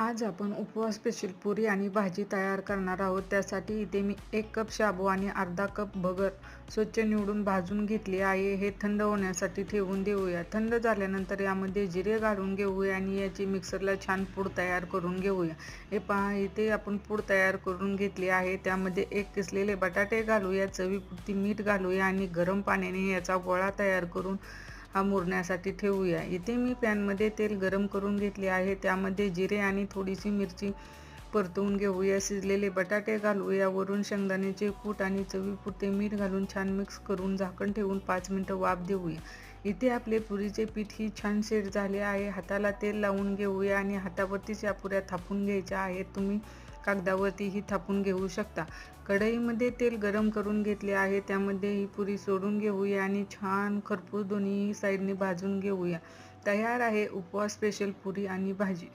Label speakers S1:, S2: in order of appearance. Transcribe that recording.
S1: आज आपण उपवास स्पेशल पुरी आणि भाजी तयार करणार आहोत. त्यासाठी इथे मी 1 कप शाबू आणि अर्धा कप भगर स्वच्छ निवडून भाजून घेतली आहे. हे थंड होण्यासाठी ठेवून देऊया. थंड झाल्यानंतर यामध्ये जिरे घालून घेऊया आणि याची मिक्सरला छान पूड तयार करून घेऊया. हे पहा, इथे आपण पूड तयार करून घेतली आहे. त्यामध्ये 1 किसलेले बटाटे घालूया, चवीपुरती मीठ घालूया आणि गरम पाण्याने याचा गोळा तयार करून मुरण्यासाठी ठेवूया. इथे मी पॅनमध्ये तेल गरम करून घेतले आहे. त्यामध्ये जिरे आणि थोडीशी मिरची परतवून घेऊया. शिजलेले बटाटे घालूया. वरून शेंगदाण्याचे कूट आणि चवीपुरते मीठ घालून छान मिक्स करून झाकण ठेवून 5 मिनिटं वाफ देऊया. इथे आपले पुरीचे पीठ ही छान सेट झाले आहे. हाताला तेल लावून घेऊया आणि हातावरतीच या पुऱ्या थापून घ्यायच्या आहेत. तुम्ही कागदावरतीही थापून घेऊ शकता. कढईमध्ये तेल गरम करून घेतले आहे. त्यामध्ये ही पुरी सोडून घेऊया आणि छान खरपूस दोन्ही साईडने भाजून घेऊया. तयार आहे उपवास स्पेशल पुरी आणि भाजी.